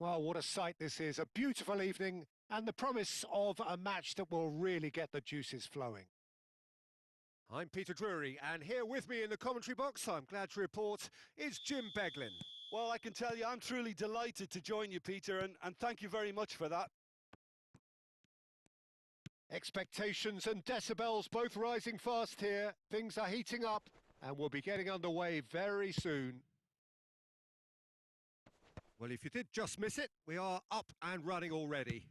Well, what a sight this is. A beautiful evening and the promise of a match that will really get the juices flowing. I'm Peter Drury, and here with me in the commentary box, I'm glad to report, is Jim Beglin. Well, I can tell you I'm truly delighted to join you, Peter, and thank you very much for that. Expectations and decibels both rising fast here. Things are heating up and we'll be getting underway very soon. Well, if you did just miss it, we are up and running already.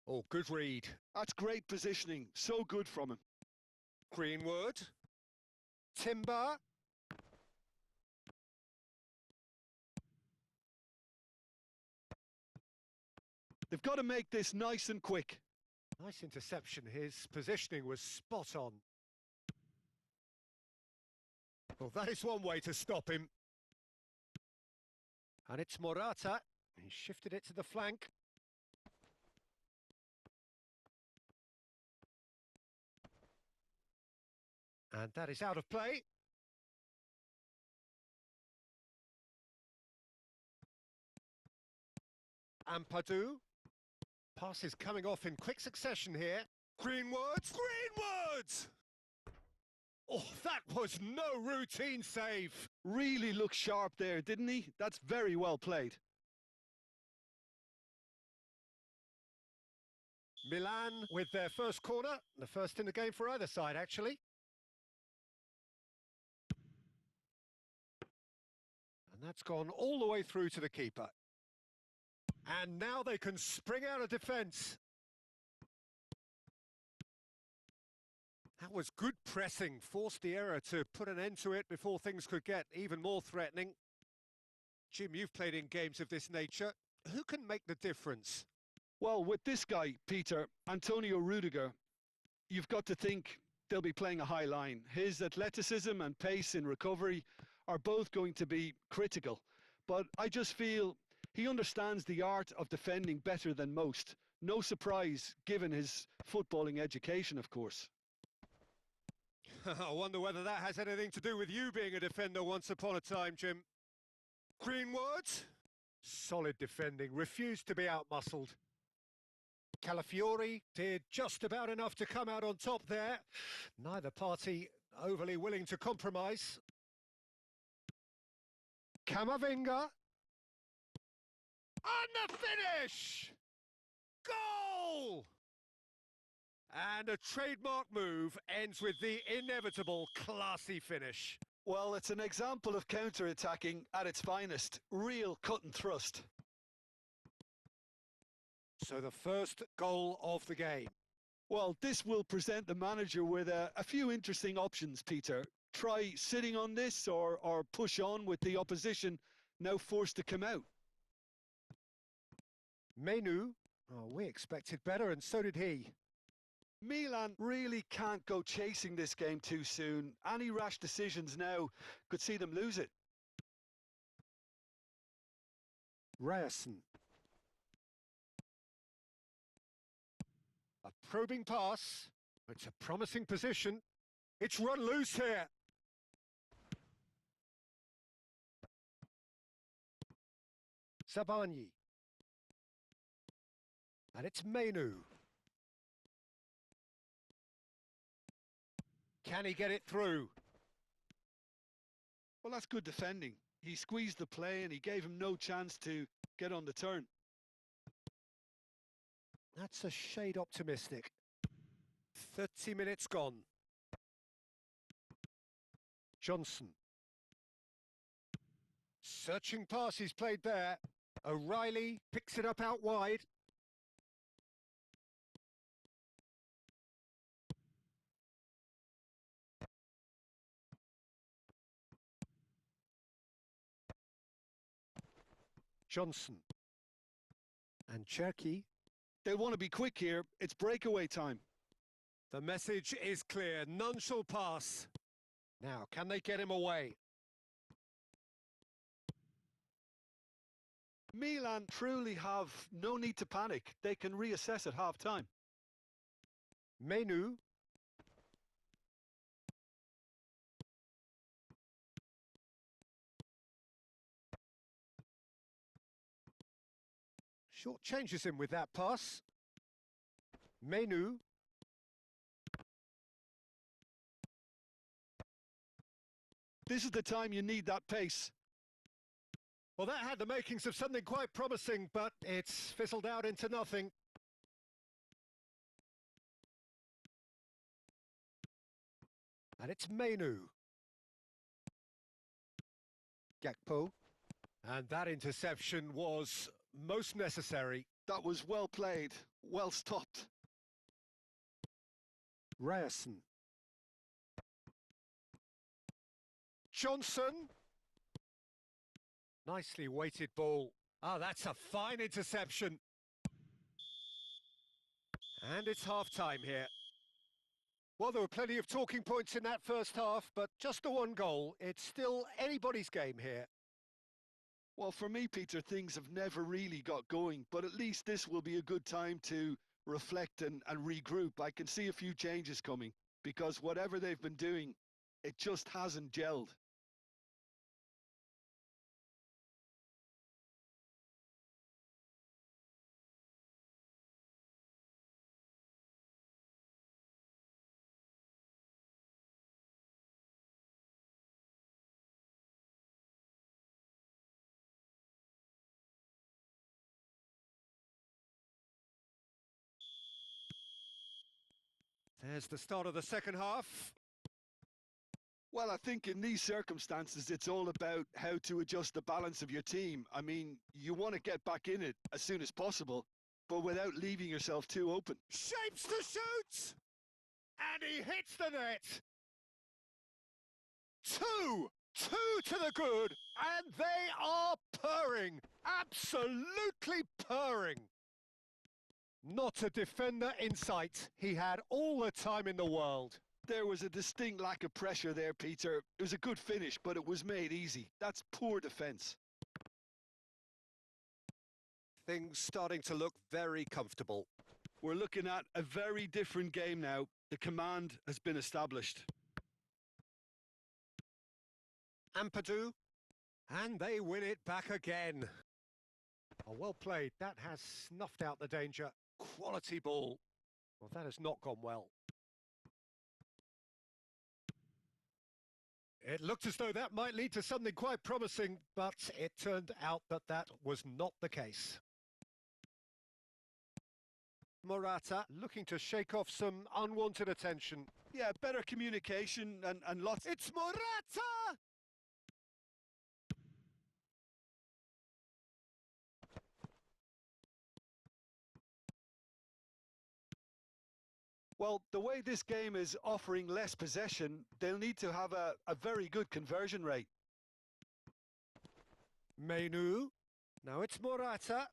Oh, good read. That's great positioning. So good from him. Greenwood. Timber. They've got to make this nice and quick. Nice interception. His positioning was spot on. Well, that is one way to stop him. And it's Morata. He shifted it to the flank. And that is out of play. Ampadu. Pass is coming off in quick succession here. Greenwood! Greenwood! Oh, that was no routine save. Really looked sharp there, didn't he? That's very well played. Milan with their first corner. The first in the game for either side, actually. And that's gone all the way through to the keeper. And now they can spring out of defence. That was good pressing, forced the error to put an end to it before things could get even more threatening. Jim, you've played in games of this nature. Who can make the difference? Well, with this guy, Peter, Antonio Rudiger, you've got to think they'll be playing a high line. His athleticism and pace in recovery are both going to be critical. But I just feel he understands the art of defending better than most. No surprise, given his footballing education, of course. I wonder whether that has anything to do with you being a defender once upon a time, Jim. Greenwood. Solid defending, refused to be outmuscled. Calafiori did just about enough to come out on top there. Neither party overly willing to compromise. Camavinga. And the finish! Goal! And a trademark move ends with the inevitable classy finish. Well, it's an example of counter-attacking at its finest. Real cut and thrust. So the first goal of the game. Well, this will present the manager with a few interesting options, Peter. Try sitting on this or push on with the opposition now forced to come out. Menu. Oh, we expected better, and so did he. Milan really can't go chasing this game too soon. Any rash decisions now could see them lose it. Ryerson. A probing pass. It's a promising position. It's run loose here. Zabarnyi. And it's Menu. Can he get it through? Well, that's good defending. He squeezed the play and he gave him no chance to get on the turn. That's a shade optimistic. 30 minutes gone. Johnson. Searching pass he's played there. O'Reilly picks it up out wide. Johnson. And Cherki. They want to be quick here. It's breakaway time. The message is clear. None shall pass. Now, can they get him away? Milan truly have no need to panic. They can reassess at half-time. Menu. Short changes him with that pass. Menu. This is the time you need that pace. Well, that had the makings of something quite promising, but it's fizzled out into nothing. And it's Menu. Gakpo. And that interception was most necessary. That was well played, well stopped. Ryerson. Johnson. Nicely weighted ball. Ah, that's a fine interception. And it's half-time here. Well, there were plenty of talking points in that first half, but just the one goal. It's still anybody's game here. Well, for me, Peter, things have never really got going, but at least this will be a good time to reflect and regroup. I can see a few changes coming, because whatever they've been doing, it just hasn't gelled. There's the start of the second half. Well, I think in these circumstances, it's all about how to adjust the balance of your team. I mean, you want to get back in it as soon as possible, but without leaving yourself too open. Shapes to shoot! And he hits the net! Two to the good, and they are purring, absolutely purring. Not a defender in sight. He had all the time in the world. There was a distinct lack of pressure there, Peter. It was a good finish, but it was made easy. That's poor defence. Things starting to look very comfortable. We're looking at a very different game now. The command has been established. Ampadu, and they win it back again. Oh, well played. That has snuffed out the danger. Quality ball. Well, that has not gone well. It looked as though that might lead to something quite promising, but it turned out that that was not the case. Morata looking to shake off some unwanted attention. Yeah, better communication and lots... It's Morata! Well, the way this game is offering less possession, they'll need to have a very good conversion rate. Menu. Now it's Morata.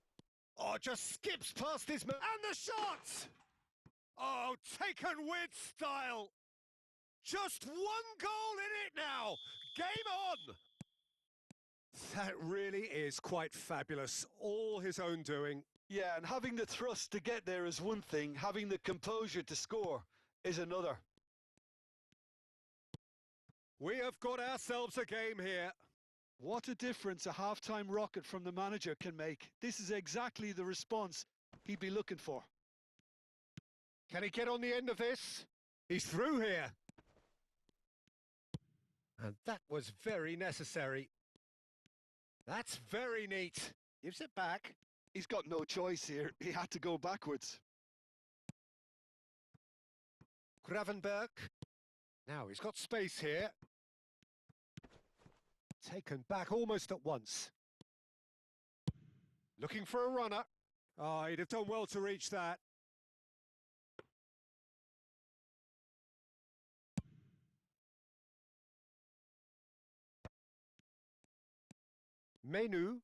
Oh, just skips past his man. And the shot! Oh, taken with style. Just one goal in it now. Game on! That really is quite fabulous. All his own doing. Yeah, and having the thrust to get there is one thing. Having the composure to score is another. We have got ourselves a game here. What a difference a half-time rocket from the manager can make. This is exactly the response he'd be looking for. Can he get on the end of this? He's through here. And that was very necessary. That's very neat. Gives it back. He's got no choice here. He had to go backwards. Gravenberg. Now he's got space here. Taken back almost at once. Looking for a runner. Oh, he'd have done well to reach that. Menu.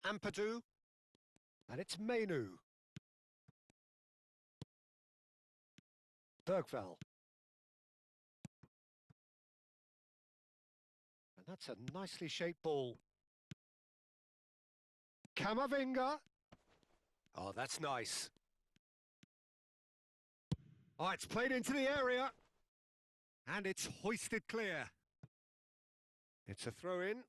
Ampadu. And it's Menu. Bergvall. And that's a nicely shaped ball. Camavinga. Oh, that's nice. Oh, it's played into the area. And it's hoisted clear. It's a throw-in.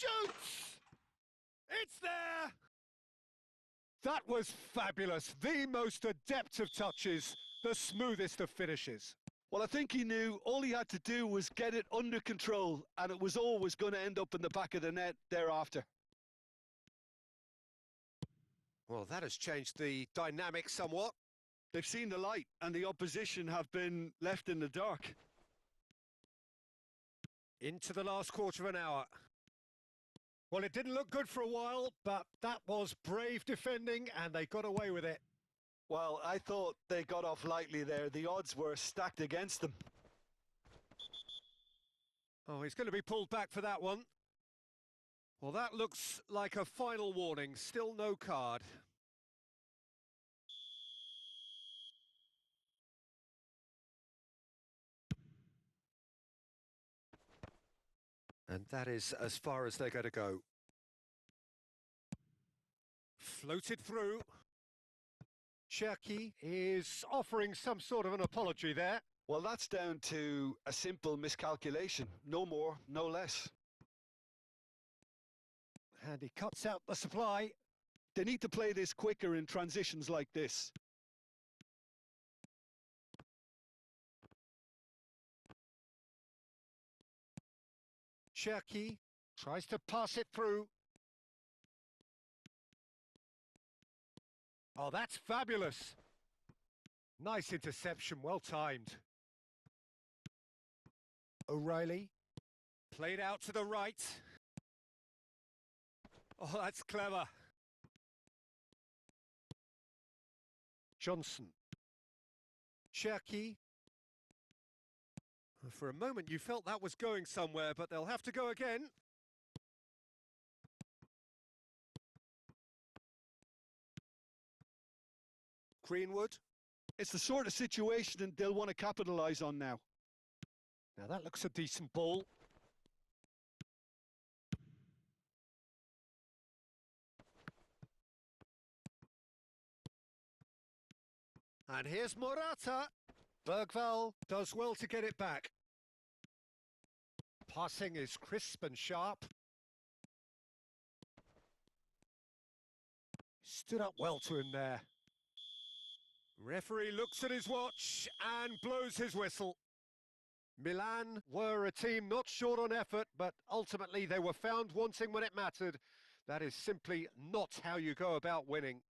shoots! It's there! That was fabulous. The most adept of touches, the smoothest of finishes. Well, I think he knew all he had to do was get it under control, and it was always going to end up in the back of the net thereafter. Well, that has changed the dynamic somewhat. They've seen the light, and the opposition have been left in the dark. Into the last quarter of an hour. Well, it didn't look good for a while, but that was brave defending, and they got away with it. Well, I thought they got off lightly there. The odds were stacked against them. Oh, he's going to be pulled back for that one. Well, that looks like a final warning. Still no card. And that is as far as they're going to go. Floated through. Cherki is offering some sort of an apology there. Well, that's down to a simple miscalculation. No more, no less. And he cuts out the supply. They need to play this quicker in transitions like this. Cherki tries to pass it through. Oh, that's fabulous. Nice interception, well timed. O'Reilly. Played out to the right. Oh, that's clever. Johnson. Cherki. For a moment you felt that was going somewhere, but they'll have to go again. Greenwood. It's the sort of situation that they'll want to capitalise on now. Now that looks a decent ball. And here's Morata. Bergvall does well to get it back. Passing is crisp and sharp. Stood up well to him there. Referee looks at his watch and blows his whistle. Milan were a team not short on effort, but ultimately they were found wanting when it mattered. That is simply not how you go about winning.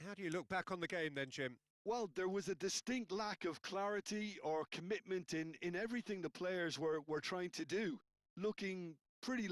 How do you look back on the game then, Jim? Well, there was a distinct lack of clarity or commitment in everything the players were trying to do. Looking pretty